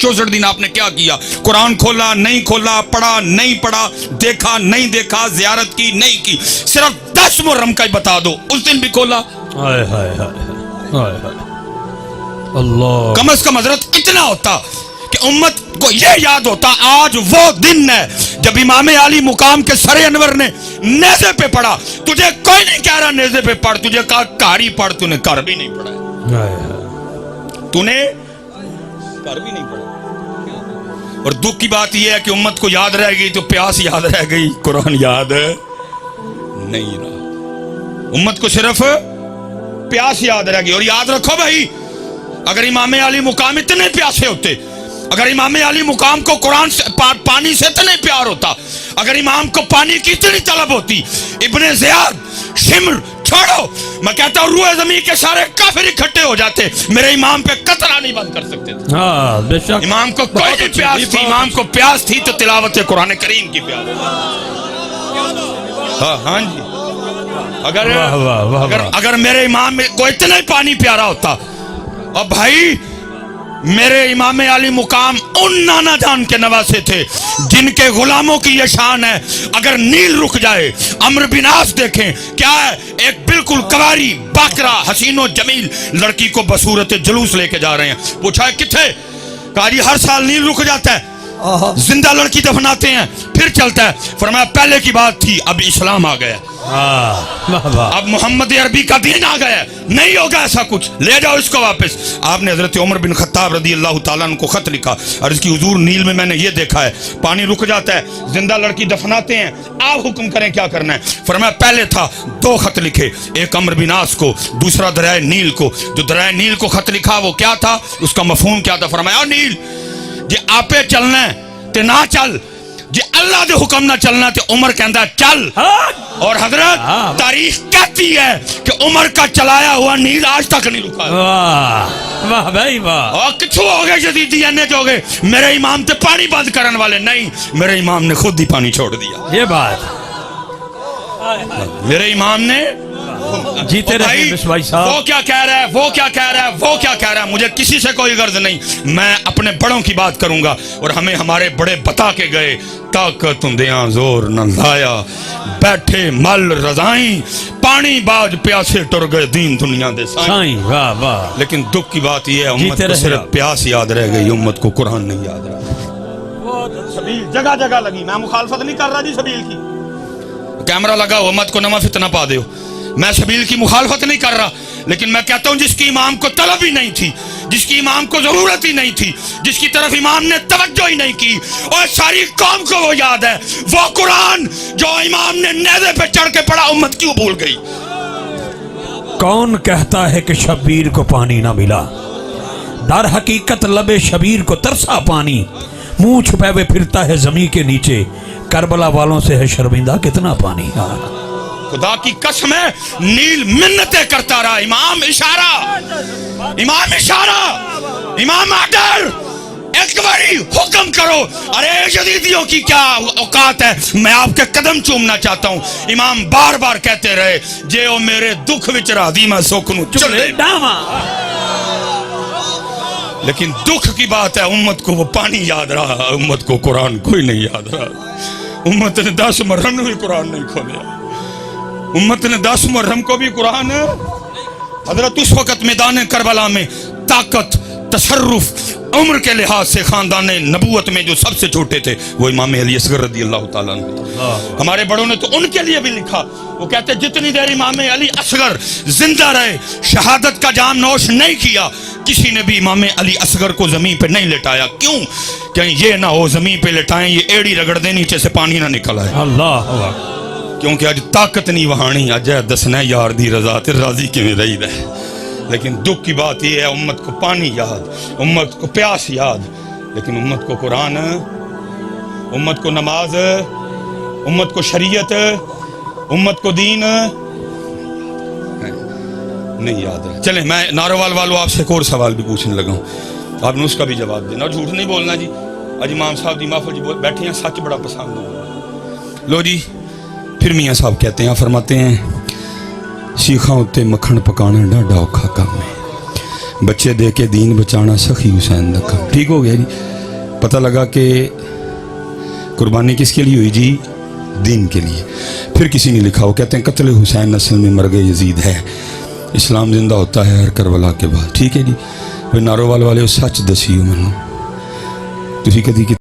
364 दिन आपने क्या किया? कुरान खोला नहीं खोला, पढ़ा नहीं पढ़ा, देखा नहीं देखा, जियारत की नहीं की, सिर्फ 10 मुहर्रम का ही बता दो, उस दिन भी खोला। हाय हाय हाय हाय हाय अल्लाह। कम से कम हजरत इतना होता कि उम्मत को ये याद होता आज वो दिन है जब इमाम अली मुकाम के सरे अनवर ने नेज़े पे पढ़ा। तुझे कोई नहीं कह रहा नेज़े पे पढ़, तुझे कहा कारी पढ़, तूने कर भी नहीं पढ़ा, तूने कर भी नहीं पढ़ा। और दुख की बात यह है कि उम्मत को याद रह गई तो प्यास याद रह गई, कुरान याद नहीं रहा। उम्मत को सिर्फ प्यास याद रह गई। और याद रखो भाई, अगर इमाम अली मुकाम इतने प्यासे होते, अगर इमाम अली मुकाम को कुरान से पानी से इतने प्यार होता, अगर इमाम को पानी की इतनी तलब होती, इब्ने ज़ियाद, शिम्र छोड़ो, मैं कहता हूँ रूए ज़मीन के सारे काफिर इकट्ठे हो जाते, मेरे इमाम पे कतरा नहीं बंद कर सकते थे। हाँ बेशक। इमाम को कोई नहीं प्यास थी, इमाम को प्यास थी तो तिलावत कुरान करीम की प्यास। हाँ जी, अगर मेरे इमाम को इतना ही पानी प्यारा होता। अब भाई मेरे इमाम अली मुकाम उन नाना जान के नवासे थे जिनके गुलामों की ये शान है, अगर नील रुक जाए, अम्र बिन आस देखें क्या है, एक बिल्कुल कवारी बाकरा हसीनो जमील लड़की को बसूरत जुलूस लेके जा रहे हैं। पूछा है किथे? कहा जी हर साल नील रुक जाता है, जिंदा लड़की दफनाते हैं फिर चलता है। फरमाया पहले की बात थी, अब इस्लाम आ गया, अब मोहम्मद अरबी का दीन आ गया, नहीं होगा ऐसा कुछ, ले जाओ इसको वापस। आपने हजरत उमर बिन खत्ताब रदी अल्लाह ताला अन्हु को खत लिखा और इसकी हुजूर नील में मैंने ये देखा है, पानी रुक जाता है, जिंदा लड़की दफनाते हैं, आप हुक्म करें क्या करना है। फरमाया पहले था 2 खत लिखे, एक अम्र बिन आस को, दूसरा दरिया नील को। जो दरिया नील को खत लिखा वो क्या था, उसका मफहूम क्या था? फरमाया नील जे आपे चलना है ते ना चल, जे अल्लाह दे हुक्म ना चलना ते उमर कहता चल। और हजरत तारीख कहती है कि उमर का चलाया हुआ नील आज तक नहीं रुका। वाह भाई वाह। और किछु हो गए जदीदी अन्य जो हो गए, मेरे इमाम ते पानी बंद करने वाले नहीं, मेरे इमाम ने खुद ही पानी छोड़ दिया। ये बात मेरे इमाम ने जीते रहे भाई साहब। वो क्या कह रहा है, वो क्या कह रहा है, वो क्या कह रहा है, मुझे किसी से कोई गर्ज नहीं, मैं अपने बड़ों की बात करूंगा। और हमें हमारे बड़े बता के गए, ताकत हुंदियां जोर न लाया, बैठे मल रजाई, पानी बाज प्यासे टुर गए दीन दुनिया दे साईं। वाह वाह। लेकिन दुख की बात यह है उम्मत को सिर्फ प्यास याद रह गई, उम्मत को कुरान नहीं याद रहा। सबील जगह जगह लगी, मैं मुखालफत नहीं कर रहा जी सबील की, कैमरा लगा हो मत को नमा फितना पा दो, मैं सबील की मुखालफत नहीं कर रहा, लेकिन मैं कहता हूं जिसकी इमाम को तलब ही नहीं थी, जिसकी इमाम को जरूरत ही नहीं थी, जिसकी तरफ इमाम ने तवज्जो ही नहीं की, और सारी कौम को वो याद है, वो कुरान जो इमाम ने नेज़े पे चढ़ के पढ़ा, उम्मत क्यों भूल गई? कौन कहता है कि शबीर को पानी ना मिला, दर हकीकत लबे शबीर को तरसा पानी, मुंह छुपे हुए फिरता है जमीन के नीचे, करबला वालों से है शर्मिंदा कितना पानी। खुदा की कसम है नील मिन्नतें करता रहा, इमाम इशारा, इमाम इशारा, इमाम आर्डर, एक बारी हुक्म करो। अरे जदीदियों की क्या औकात है, मैं आपके कदम चूमना चाहता हूँ। इमाम बार बार कहते रहे जे ओ मेरे दुख विच राधी मैं सुख नूं चले डावा, लेकिन दुख की बात है उम्मत को वो पानी याद रहा, उम्मत को कुरान कोई नहीं याद रहा। उम्मत ने 10 मुहर्रम में भी कुरान नहीं खोला, उम्मत ने 10 मुहर्रम को भी कुरान। हजरत उस वक़्त मैदान करबला में ताकत, तशर्रुफ, उम्र के लिहाज से खानदान नबूवत में जो सबसे छोटे थे वो इमाम अली असगर रदी अल्लाह ताला अन्हु। हमारे बड़ों ने तो उनके लिए भी लिखा, वो कहते जितनी देर इमाम अली असगर जिंदा रहे, शहादत का जाम नोश नहीं किया, किसी ने भी इमाम अली असगर को जमीन पे नहीं लेटाया। क्यों? कहीं ये ना हो जमीन पे लेटाएं, ये एड़ी रगड़ दे नीचे से पानी ना निकल आए। अल्लाह, क्योंकि अज ताकत नहीं वहानी, अज दसना यार दी रजा ते राजी किवें रहीदा है। लेकिन दुख की बात यह है उम्मत को पानी याद, उम्मत को प्यास याद, लेकिन उम्मत को कुरान, उम्मत को नमाज, उम्मत को शरीयत, उम्मत को दीन नहीं याद है। चले मैं नारोवाल वालों आपसे एक और सवाल भी पूछने लगा हूँ, आपने उसका भी जवाब देना, झूठ नहीं बोलना जी। आज इमाम साहब दी महफिल जी बैठे हैं, सच बड़ा पसंद हो। लो जी, फिर मियाँ साहब कहते हैं, फरमाते हैं सीखा उत्ते मक्खन पकाना डाढा औखा काम है, बच्चे दे के दीन बचाना सखी हुसैन का काम। ठीक हो गया जी। पता लगा कि कुर्बानी किसके लिए हुई जी? दीन के लिए। फिर किसी ने लिखा, वो कहते हैं कत्ल हुसैन नस्ल में मर गए यजीद है, इस्लाम जिंदा होता है हर करबला के बाद। ठीक है जी। नारोवाल वाले सच दसी हो मैनू, तुसी कदी